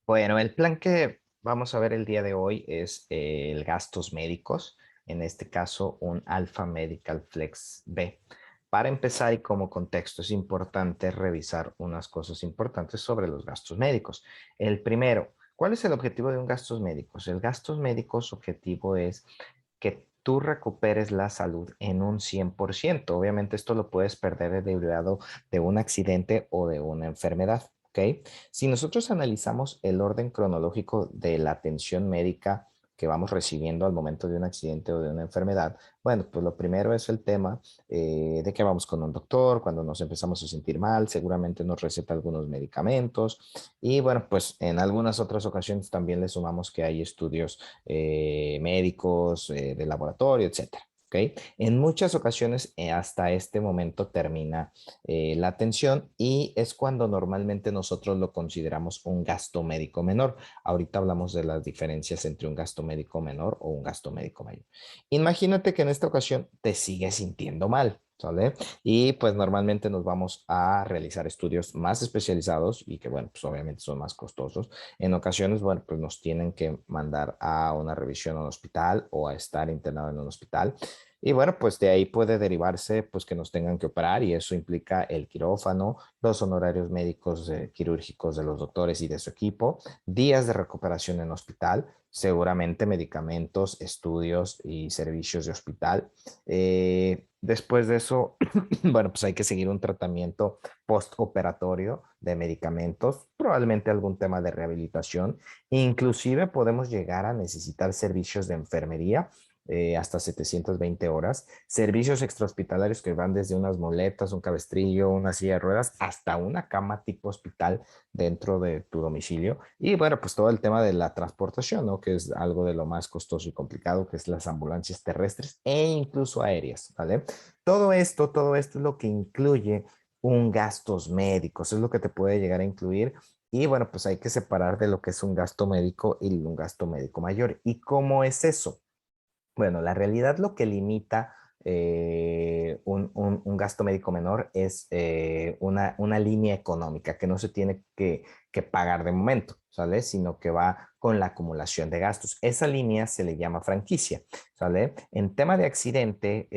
Bueno, el plan que vamos a ver el día de hoy es el gastos médicos, en este caso un Alpha Medical Flex B. Para empezar y como contexto es importante revisar unas cosas importantes sobre los gastos médicos. El primero, ¿cuál es el objetivo de un gastos médicos? El gastos médicos objetivo es que tú recuperes la salud en un 100%. Obviamente esto lo puedes perder derivado de un accidente o de una enfermedad. ¿Ok? Si nosotros analizamos el orden cronológico de la atención médica que vamos recibiendo al momento de un accidente o de una enfermedad, bueno, pues lo primero es el tema de que vamos con un doctor, cuando nos empezamos a sentir mal, seguramente nos receta algunos medicamentos y bueno, pues en algunas otras ocasiones también le sumamos que hay estudios médicos, de laboratorio, etcétera. ¿Okay? En muchas ocasiones hasta este momento termina la atención y es cuando normalmente nosotros lo consideramos un gasto médico menor. Ahorita hablamos de las diferencias entre un gasto médico menor o un gasto médico mayor. Imagínate que en esta ocasión te sigues sintiendo mal. ¿Sale? Y pues normalmente nos vamos a realizar estudios más especializados y que bueno, pues obviamente son más costosos. En ocasiones, bueno, pues nos tienen que mandar a una revisión a un hospital o a estar internado en un hospital. Y bueno, pues de ahí puede derivarse pues que nos tengan que operar y eso implica el quirófano, los honorarios médicos quirúrgicos de los doctores y de su equipo, días de recuperación en hospital, seguramente medicamentos, estudios y servicios de hospital. Después de eso, bueno, pues hay que seguir un tratamiento postoperatorio de medicamentos, probablemente algún tema de rehabilitación. Inclusive podemos llegar a necesitar servicios de enfermería hasta 720 horas, servicios extrahospitalarios que van desde unas muletas, un cabestrillo, una silla de ruedas, hasta una cama tipo hospital dentro de tu domicilio. Y bueno, pues todo el tema de la transportación, ¿no? Que es algo de lo más costoso y complicado, que es las ambulancias terrestres e incluso aéreas, ¿vale? Todo esto es lo que incluye un gastos médicos, es lo que te puede llegar a incluir. Y bueno, pues hay que separar de lo que es un gasto médico y un gasto médico mayor. ¿Y cómo es eso? Bueno, la realidad lo que limita un gasto médico menor es una línea económica que no se tiene que pagar de momento, ¿sale? Sino que va con la acumulación de gastos. Esa línea se le llama franquicia, ¿sale? En tema de accidente,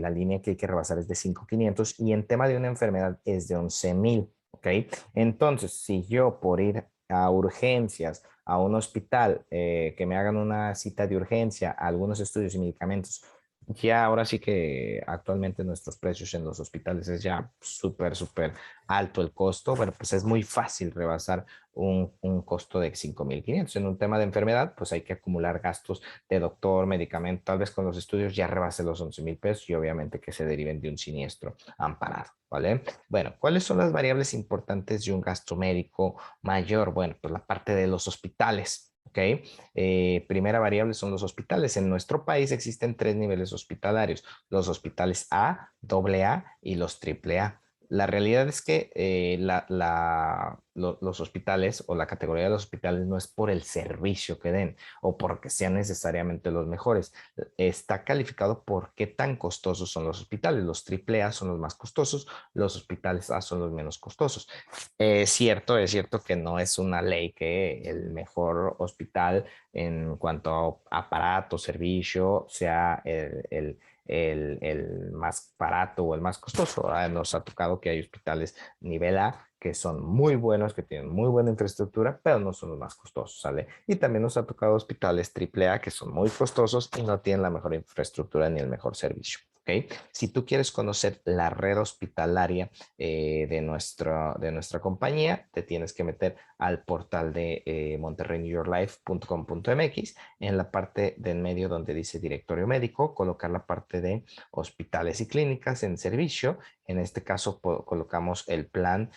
la línea que hay que rebasar es de 5,500 y en tema de una enfermedad es de 11,000, ¿ok? Entonces, si yo por ir a urgencias a un hospital, que me hagan una cita de urgencia, a algunos estudios y medicamentos. Ya ahora sí que actualmente nuestros precios en los hospitales es ya súper, súper alto el costo. Bueno, pues es muy fácil rebasar un costo de 5,500. En un tema de enfermedad, pues hay que acumular gastos de doctor, medicamento, tal vez con los estudios ya rebase los 11,000 pesos y obviamente que se deriven de un siniestro amparado, ¿vale? Bueno, ¿cuáles son las variables importantes de un gasto médico mayor? Bueno, pues la parte de los hospitales. ¿Ok? Primera variable son los hospitales. En nuestro país existen tres niveles hospitalarios, los hospitales A, AA y los AAA. La realidad es que los hospitales o la categoría de los hospitales no es por el servicio que den o porque sean necesariamente los mejores. Está calificado por qué tan costosos son los hospitales. Los AAA son los más costosos, los hospitales A son los menos costosos. Es cierto que no es una ley que el mejor hospital en cuanto a aparato, servicio, sea el más barato o el más costoso. Nos ha tocado que hay hospitales nivel A que son muy buenos, que tienen muy buena infraestructura, pero no son los más costosos, ¿sale? Y también nos ha tocado hospitales triple A que son muy costosos y no tienen la mejor infraestructura ni el mejor servicio. ¿Ok? Si tú quieres conocer la red hospitalaria de nuestra compañía, te tienes que meter al portal de monterreynewyourlife.com.mx. En la parte del medio donde dice directorio médico, colocar la parte de hospitales y clínicas en servicio. En este caso colocamos el plan,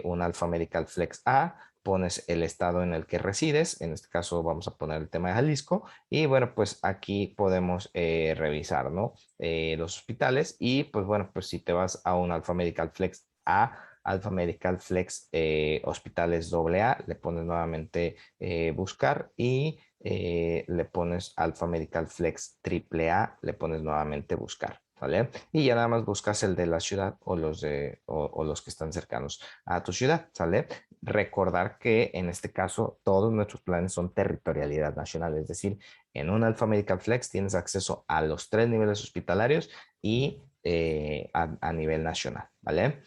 un Alpha Medical Flex A, pones el estado en el que resides, en este caso vamos a poner el tema de Jalisco, y bueno, pues aquí podemos revisar, ¿no? Los hospitales y pues bueno, pues si te vas a un Alpha Medical Flex A, Alpha Medical Flex Hospitales AA, le pones nuevamente buscar y le pones Alpha Medical Flex AAA, le pones nuevamente buscar. ¿vale? Y ya nada más buscas el de la ciudad o o los que están cercanos a tu ciudad, ¿sale? Recordar que en este caso todos nuestros planes son territorialidad nacional, es decir, en un Alpha Medical Flex tienes acceso a los 3 niveles hospitalarios y a nivel nacional, ¿vale?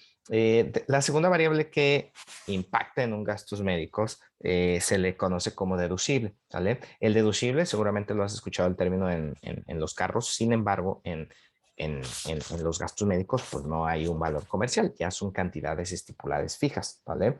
La segunda variable que impacta en un gastos médicos se le conoce como deducible, ¿sale? El deducible, seguramente lo has escuchado el término en los carros, sin embargo, en los gastos médicos, pues no hay un valor comercial, ya son cantidades estipuladas fijas, ¿vale?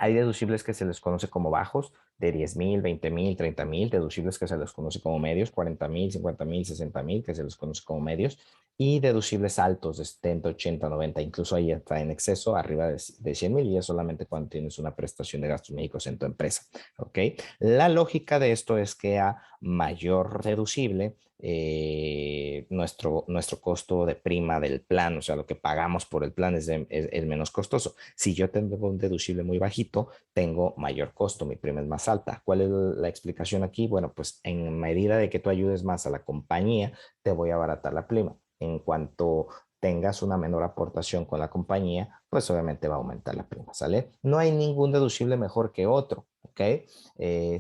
Hay deducibles que se les conoce como bajos, de 10,000, 20,000, 30,000, deducibles que se les conoce como medios, 40,000, 50,000, 60,000, que se les conoce como medios, y deducibles altos de 70, 80, 90, incluso ahí está en exceso, arriba de 100,000, y es solamente cuando tienes una prestación de gastos médicos en tu empresa. ¿Ok? La lógica de esto es que a mayor deducible, nuestro costo de prima del plan, o sea, lo que pagamos por el plan es menos costoso. Si yo tengo un deducible muy bajito, tengo mayor costo, mi prima es más alta. ¿Cuál es la explicación aquí? Bueno, pues en medida de que tú ayudes más a la compañía, te voy a abaratar la prima. En cuanto tengas una menor aportación con la compañía, pues obviamente va a aumentar la prima, ¿sale? No hay ningún deducible mejor que otro, ¿ok?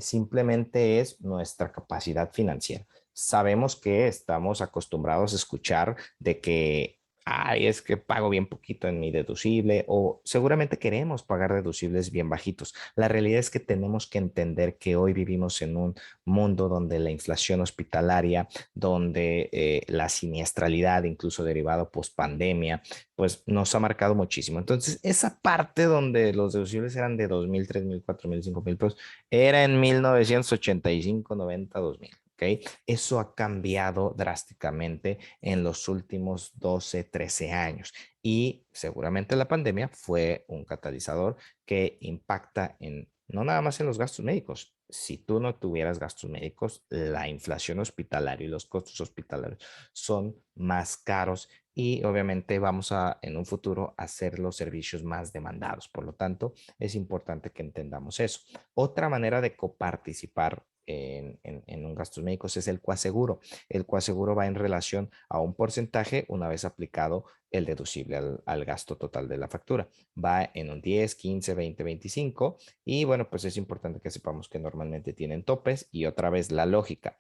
Simplemente es nuestra capacidad financiera. Sabemos que estamos acostumbrados a escuchar de que ay, es que pago bien poquito en mi deducible o seguramente queremos pagar deducibles bien bajitos. La realidad es que tenemos que entender que hoy vivimos en un mundo donde la inflación hospitalaria, donde la siniestralidad, incluso derivado post pandemia, pues nos ha marcado muchísimo. Entonces, esa parte donde los deducibles eran de 2,000, 3,000, 4,000, 5,000 pesos, era en 1985, 90, 2000. ¿Ok? Eso ha cambiado drásticamente en los últimos 12, 13 años. Y seguramente la pandemia fue un catalizador que impacta en, no nada más en los gastos médicos. Si tú no tuvieras gastos médicos, la inflación hospitalaria y los costos hospitalarios son más caros y obviamente vamos a en un futuro hacer los servicios más demandados. Por lo tanto, es importante que entendamos eso. Otra manera de coparticipar en un gastos médicos es el coaseguro. El coaseguro va en relación a un porcentaje una vez aplicado el deducible al gasto total de la factura. Va en un 10, 15, 20, 25 y bueno, pues es importante que sepamos que normalmente tienen topes y otra vez la lógica.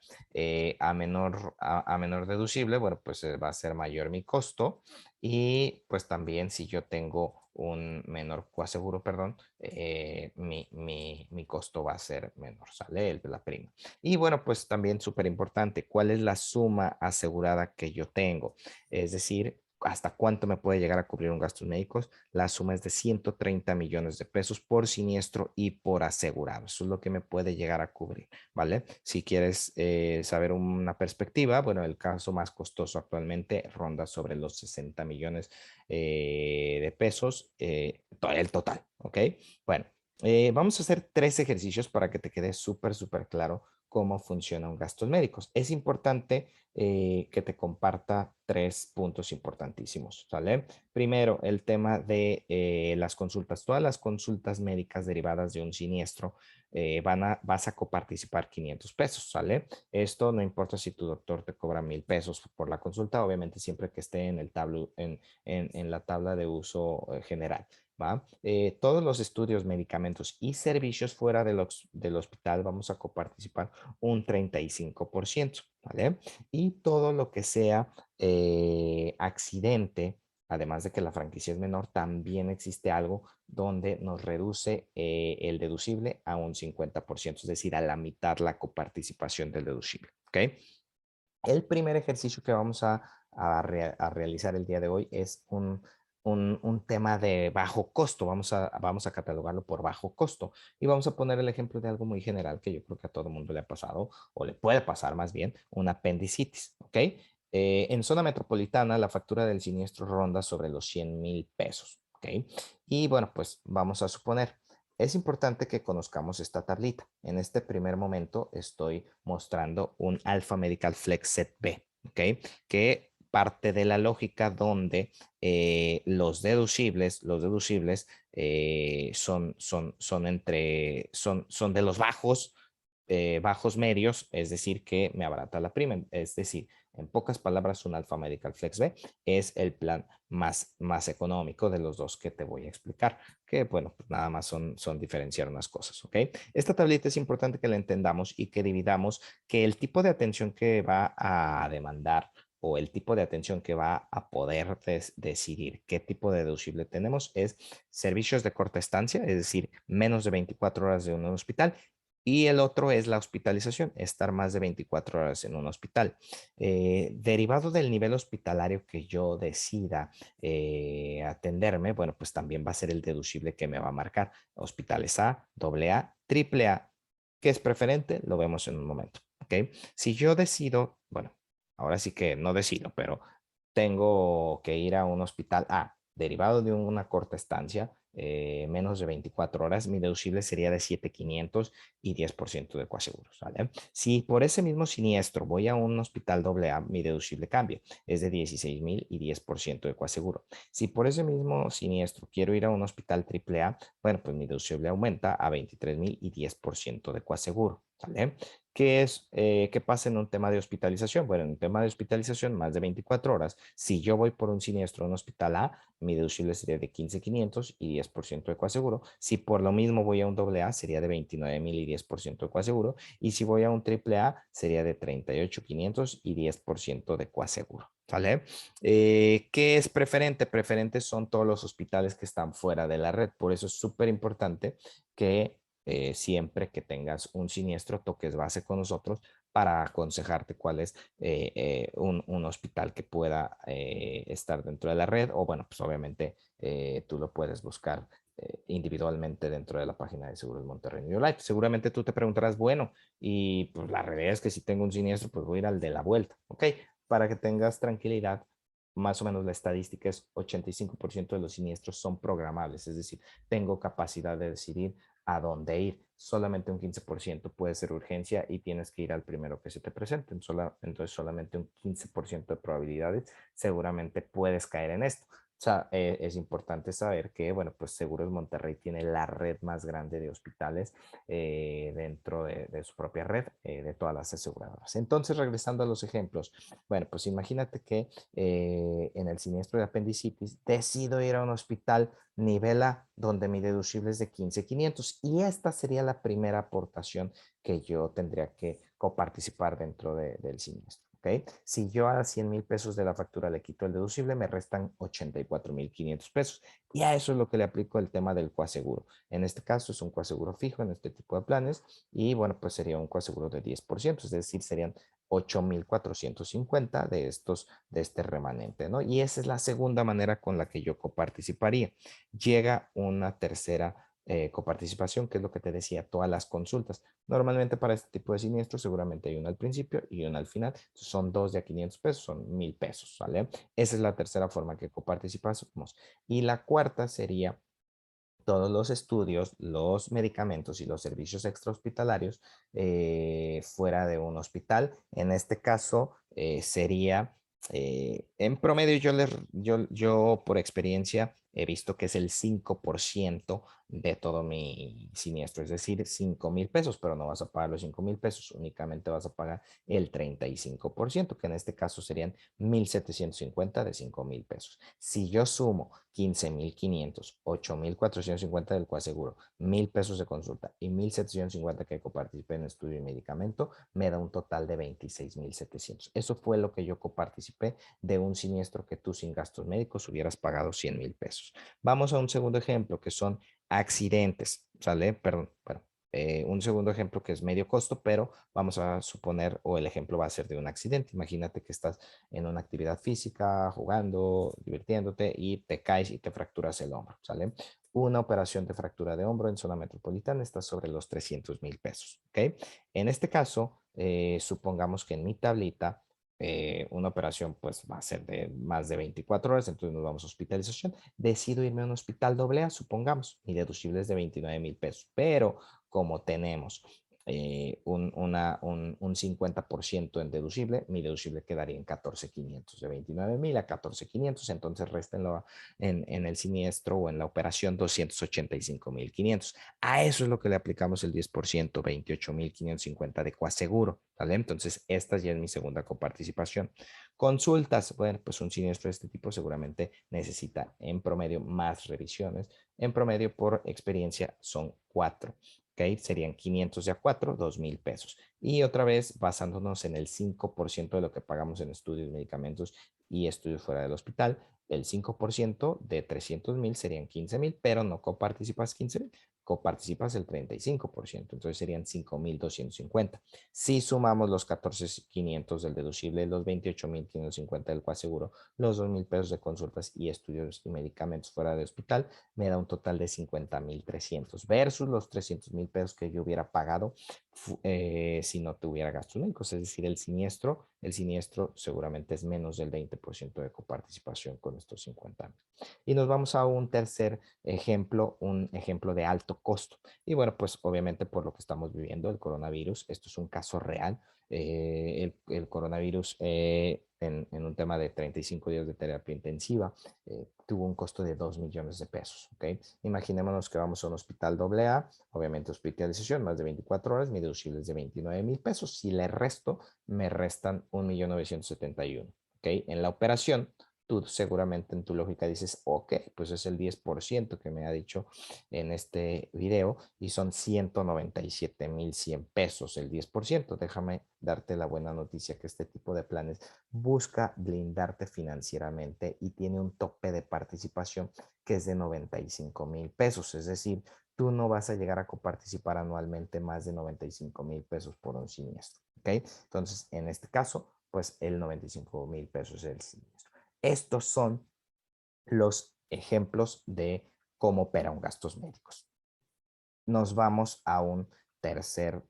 A menor deducible, bueno, pues va a ser mayor mi costo y pues también si yo tengo un menor coaseguro, perdón, mi costo va a ser menor, ¿sale? La prima. Y bueno, pues también súper importante, ¿cuál es la suma asegurada que yo tengo? Es decir, ¿hasta cuánto me puede llegar a cubrir un gastos médicos? La suma es de 130 millones de pesos por siniestro y por asegurado. Eso es lo que me puede llegar a cubrir, ¿vale? Si quieres saber una perspectiva, bueno, el caso más costoso actualmente ronda sobre los 60 millones de pesos, el total, ¿ok? Bueno, vamos a hacer 3 ejercicios para que te quede súper, súper claro cómo funcionan gastos médicos. Es importante que te comparta 3 puntos importantísimos, ¿sale? Primero, el tema de las consultas. Todas las consultas médicas derivadas de un siniestro vas a coparticipar 500 pesos, ¿sale? Esto no importa si tu doctor te cobra 1,000 pesos por la consulta, obviamente siempre que esté en en la tabla de uso general. ¿Va? Todos los estudios, medicamentos y servicios fuera del hospital vamos a coparticipar un 35%, ¿vale? Y todo lo que sea accidente, además de que la franquicia es menor, también existe algo donde nos reduce el deducible a un 50%, es decir, a la mitad la coparticipación del deducible, ¿ok? El primer ejercicio que vamos a realizar el día de hoy es un tema de bajo costo. Vamos a catalogarlo por bajo costo y vamos a poner el ejemplo de algo muy general que yo creo que a todo mundo le ha pasado o le puede pasar más bien, una apendicitis, ¿ok? En zona metropolitana la factura del siniestro ronda sobre los 100,000 pesos, ¿ok? Y bueno, pues vamos a suponer es importante que conozcamos esta tablita. En este primer momento estoy mostrando un Alpha Medical Flex Set B, ¿ok? Que parte de la lógica donde los deducibles son de los bajos, bajos medios, es decir, que me abarata la prima. Es decir, En pocas palabras, un Alpha Medical Flex B es el plan más económico de los dos que te voy a explicar, que bueno, pues nada más son diferenciar unas cosas, ¿ok? Esta tablita es importante que la entendamos y que dividamos que el tipo de atención que va a demandar o el tipo de atención que va a poder decidir qué tipo de deducible tenemos es servicios de corta estancia, es decir, menos de 24 horas de un hospital. Y el otro es la hospitalización, estar más de 24 horas en un hospital. Derivado del nivel hospitalario que yo decida atenderme, bueno, pues también va a ser el deducible que me va a marcar. Hospitales A, AA, AAA. ¿Qué es preferente? Lo vemos en un momento. ¿Ok? Si yo decido, bueno, ahora sí que no decido, pero tengo que ir a un hospital A, derivado de una corta estancia, menos de 24 horas, mi deducible sería de 7,500 y 10% de coaseguros, ¿vale? Si por ese mismo siniestro voy a un hospital AA, mi deducible cambia, es de 16,000 y 10% de coaseguro. Si por ese mismo siniestro quiero ir a un hospital AAA, bueno, pues mi deducible aumenta a 23,000 y 10% de coaseguro, ¿vale? ¿Qué pasa en un tema de hospitalización? Bueno, en un tema de hospitalización, más de 24 horas. Si yo voy por un siniestro a un hospital A, mi deducible sería de 15,500 y 10% de coaseguro. Si por lo mismo voy a un AA, sería de 29,000 y 10% de coaseguro. Y si voy a un AAA, sería de 38,500 y 10% de coaseguro. ¿Vale? ¿Qué es preferente? Preferentes son todos los hospitales que están fuera de la red. Por eso es súper importante que siempre que tengas un siniestro toques base con nosotros para aconsejarte cuál es un hospital que pueda estar dentro de la red o bueno, pues obviamente tú lo puedes buscar individualmente dentro de la página de Seguros Monterrey New Life. Seguramente tú te preguntarás, bueno, y pues la realidad es que si tengo un siniestro, pues voy a ir al de la vuelta, ¿ok? Para que tengas tranquilidad, más o menos la estadística es 85% de los siniestros son programables, es decir, tengo capacidad de decidir a dónde ir. Solamente un 15% puede ser urgencia y tienes que ir al primero que se te presente. Entonces, solamente un 15% de probabilidades seguramente puedes caer en esto. O sea, es importante saber que, bueno, pues Seguros Monterrey tiene la red más grande de hospitales dentro de su propia red, de todas las aseguradoras. Entonces, regresando a los ejemplos, bueno, pues imagínate que en el siniestro de apendicitis decido ir a un hospital nivel A, donde mi deducible es de 15,500 y esta sería la primera aportación que yo tendría que coparticipar dentro del siniestro. ¿Okay? Si yo a 100,000 pesos de la factura le quito el deducible, me restan 84,500 pesos. Y a eso es lo que le aplico el tema del coaseguro. En este caso es un coaseguro fijo en este tipo de planes y bueno, pues sería un coaseguro de 10%, es decir, serían 8,450 de este remanente, ¿no? Y esa es la segunda manera con la que yo coparticiparía. Llega una tercera coparticipación, que es lo que te decía, todas las consultas. Normalmente para este tipo de siniestros seguramente hay una al principio y una al final. Son dos de a 500 pesos, son 1,000 pesos, ¿vale? Esa es la tercera forma que coparticipamos. Y la cuarta sería todos los estudios, los medicamentos y los servicios extrahospitalarios fuera de un hospital. En este caso sería, en promedio yo por experiencia he visto que es el 5% de todo mi siniestro, es decir, 5,000 pesos, pero no vas a pagar los 5,000 pesos, únicamente vas a pagar el 35%, que en este caso serían 1,750 de 5,000 pesos. Si yo sumo 15,500, 8,450 del coaseguro, 1,000 pesos de consulta y 1,750 que coparticipé en estudio y medicamento, me da un total de 26,700. Eso fue lo que yo coparticipé de un siniestro que tú sin gastos médicos hubieras pagado 100,000 pesos. Vamos a un segundo ejemplo que son accidentes, ¿sale? Perdón, bueno, un segundo ejemplo que es medio costo, pero vamos a suponer, o el ejemplo va a ser de un accidente. Imagínate que estás en una actividad física, jugando, divirtiéndote y te caes y te fracturas el hombro, ¿sale? Una operación de fractura de hombro en zona metropolitana está sobre los 300,000 pesos, ¿ok? En este caso, supongamos que en mi tablita una operación pues va a ser de más de 24 horas, entonces nos vamos a hospitalización. Decido irme a un hospital AA, supongamos, mi deducible es de 29,000 pesos, pero como tenemos un 50% en deducible, mi deducible quedaría en 14,500, de 29,000 a 14,500, entonces réstenlo en el siniestro o en la operación 285,500. A eso es lo que le aplicamos el 10%, 28,550 de coaseguro, ¿vale? Entonces, esta ya es mi segunda coparticipación. Consultas, bueno, pues un siniestro de este tipo seguramente necesita en promedio más revisiones. En promedio, por experiencia, son 4. ¿Ok? Serían 500 de a 4, 2,000 pesos. Y otra vez, basándonos en el 5% de lo que pagamos en estudios, medicamentos y estudios fuera del hospital, el 5% de 300,000 serían 15,000, pero no coparticipas 15,000, coparticipas el 35%, entonces serían 5,250. Si sumamos los 14,500 del deducible, los 28,550 del coaseguro, los 2,000 pesos de consultas y estudios y medicamentos fuera de hospital, me da un total de 50,300 versus los 300,000 pesos que yo hubiera pagado si no tuviera gastos médicos. Es decir, el siniestro seguramente es menos del 20% de coparticipación con estos 50,000. Y nos vamos a un tercer ejemplo, un ejemplo de alto costo. Y bueno, pues obviamente por lo que estamos viviendo, el coronavirus, esto es un caso real. El coronavirus en un tema de 35 días de terapia intensiva tuvo un costo de 2 millones de pesos. ¿Okay? Imaginémonos que vamos a un hospital AA, obviamente hospitalización más de 24 horas, mi deducible es de 29,000 pesos. Si le resto, me restan 1,971,000. ¿Okay? En la operación, tú seguramente en tu lógica dices, ok, pues es el 10% que me ha dicho en este video y son 197,100 pesos el 10%. Déjame darte la buena noticia que este tipo de planes busca blindarte financieramente y tiene un tope de participación que es de 95,000 pesos. Es decir, tú no vas a llegar a coparticipar anualmente más de 95,000 pesos por un siniestro. ¿Ok? Entonces, en este caso, pues el 95,000 pesos es el siniestro. Estos son los ejemplos de cómo operan gastos médicos. Nos vamos a un tercer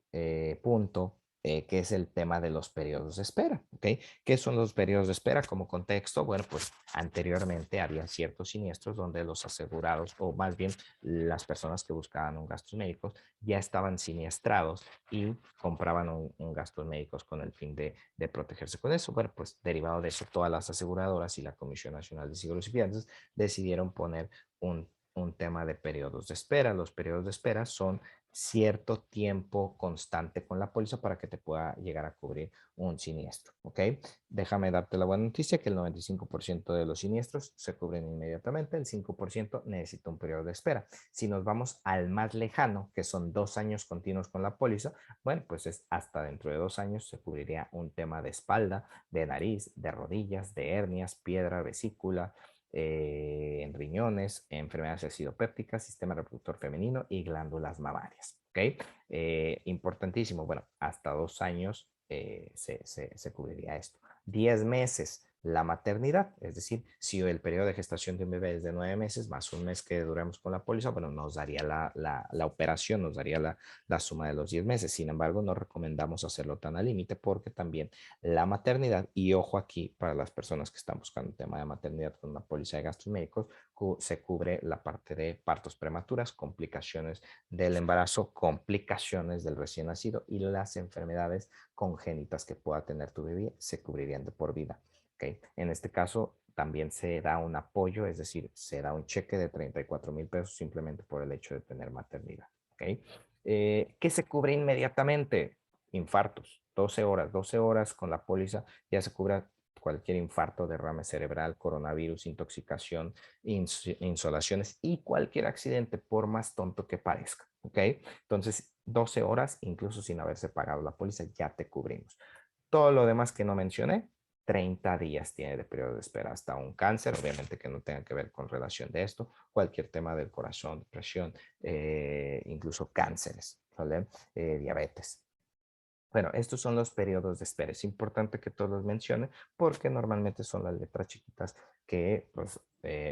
punto, que es el tema de los periodos de espera. ¿Ok? ¿Qué son los periodos de espera como contexto? Bueno, pues anteriormente había ciertos siniestros donde los asegurados, o más bien las personas que buscaban un gastos médicos, ya estaban siniestrados y compraban un gastos médicos con el fin de protegerse con eso. Bueno, pues derivado de eso, todas las aseguradoras y la Comisión Nacional de Seguros y Fianzas decidieron poner un tema de periodos de espera. Los periodos de espera son cierto tiempo constante con la póliza para que te pueda llegar a cubrir un siniestro. ¿Ok? Déjame darte la buena noticia que el 95% de los siniestros se cubren inmediatamente, el 5% necesita un periodo de espera. Si nos vamos al más lejano, que son 2 años continuos con la póliza, bueno, pues es hasta dentro de 2 años se cubriría un tema de espalda, de nariz, de rodillas, de hernias, piedra, vesícula, en riñones, enfermedades acidopépticas, sistema reproductor femenino y glándulas mamarias. ¿Ok? Importantísimo, bueno, hasta 2 años se cubriría esto. 10 meses la maternidad, es decir, si el periodo de gestación de un bebé es de 9 meses, más un mes que duremos con la póliza, bueno, nos daría la operación, nos daría la suma de los 10 meses. Sin embargo, no recomendamos hacerlo tan al límite porque también la maternidad, y ojo aquí para las personas que están buscando un tema de maternidad con una póliza de gastos médicos, se cubre la parte de partos prematuras, complicaciones del embarazo, complicaciones del recién nacido y las enfermedades congénitas que pueda tener tu bebé se cubrirían de por vida. ¿Okay? En este caso también se da un apoyo, es decir, se da un cheque de 34,000 pesos simplemente por el hecho de tener maternidad. ¿Okay? ¿Qué se cubre inmediatamente? Infartos, 12 horas con la póliza ya se cubre cualquier infarto, derrame cerebral, coronavirus, intoxicación, insolaciones y cualquier accidente, por más tonto que parezca. ¿Ok? Entonces, 12 horas, incluso sin haberse pagado la póliza, ya te cubrimos. Todo lo demás que no mencioné, 30 días tiene de periodo de espera hasta un cáncer, obviamente que no tenga que ver con relación de esto, cualquier tema del corazón, depresión, incluso cánceres, ¿vale? Diabetes. Bueno, estos son los periodos de espera. Es importante que todos los mencione porque normalmente son las letras chiquitas que pues,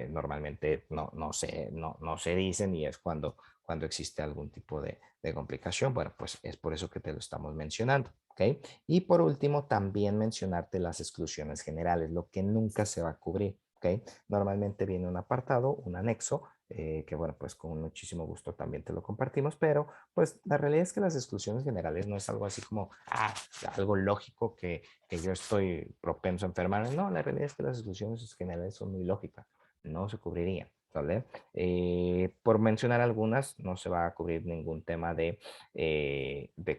normalmente no se dicen y es cuando existe algún tipo de complicación. Bueno, pues es por eso que te lo estamos mencionando. ¿Ok? Y por último, también mencionarte las exclusiones generales, lo que nunca se va a cubrir. ¿Ok? Normalmente viene un apartado, un anexo, que bueno, pues con muchísimo gusto también te lo compartimos, pero pues la realidad es que las exclusiones generales no es algo así como, algo lógico que yo estoy propenso a enfermarme. No, la realidad es que las exclusiones generales son muy lógicas, no se cubrirían. ¿Vale? Por mencionar algunas, no se va a cubrir ningún tema de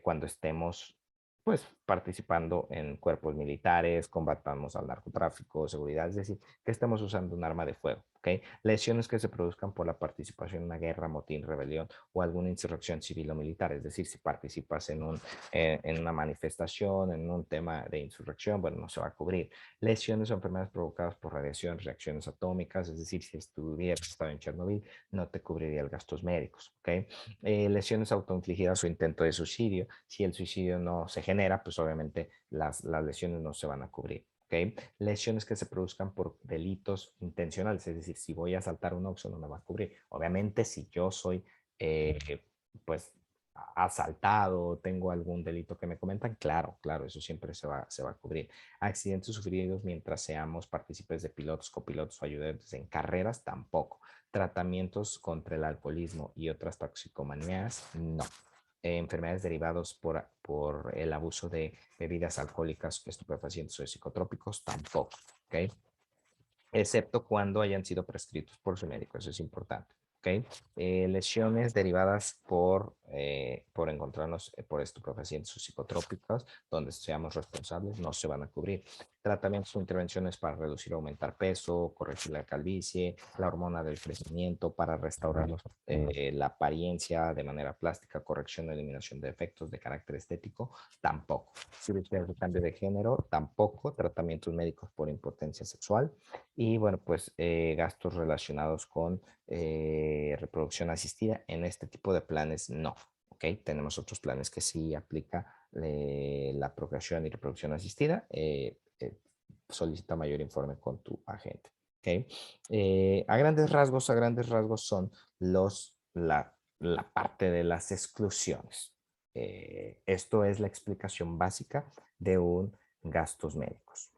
cuando estemos pues participando en cuerpos militares, combatamos al narcotráfico, seguridad, es decir, que estemos usando un arma de fuego, ¿ok? Lesiones que se produzcan por la participación en una guerra, motín, rebelión o alguna insurrección civil o militar, es decir, si participas en una manifestación, en un tema de insurrección, bueno, no se va a cubrir. Lesiones o enfermedades provocadas por radiación, reacciones atómicas, es decir, si estuvieras estado en Chernobyl, no te cubriría el gastos médicos, ¿ok? Lesiones autoinfligidas o intento de suicidio, si el suicidio no se genera, pues obviamente las lesiones no se van a cubrir. ¿Okay? Lesiones que se produzcan por delitos intencionales, es decir, si voy a asaltar un Oxxo no me va a cubrir. Obviamente, si yo soy, eh, pues, asaltado, tengo algún delito que me comentan, claro, claro, eso siempre se va a cubrir. Accidentes sufridos mientras seamos partícipes de pilotos, copilotos o ayudantes en carreras, tampoco. Tratamientos contra el alcoholismo y otras toxicomanías, no. Enfermedades derivadas por el abuso de bebidas alcohólicas, estupefacientes o psicotrópicos, tampoco, ¿ok? Excepto cuando hayan sido prescritos por su médico, eso es importante. ¿Okay? Lesiones derivadas por encontrarnos por estupefacientes o psicotrópicos, donde seamos responsables, no se van a cubrir. Tratamientos o intervenciones para reducir o aumentar peso, corregir la calvicie, la hormona del crecimiento, para restaurar la apariencia de manera plástica, corrección o eliminación de efectos de carácter estético, tampoco. Cirugía de cambio de género, tampoco. Tratamientos médicos por impotencia sexual, y bueno, pues gastos relacionados con reproducción asistida. En este tipo de planes no. ¿Ok? Tenemos otros planes que sí aplica la procreación y reproducción asistida. Solicita mayor informe con tu agente. ¿Ok? A grandes rasgos son la parte de las exclusiones. Esto es la explicación básica de un gastos médicos.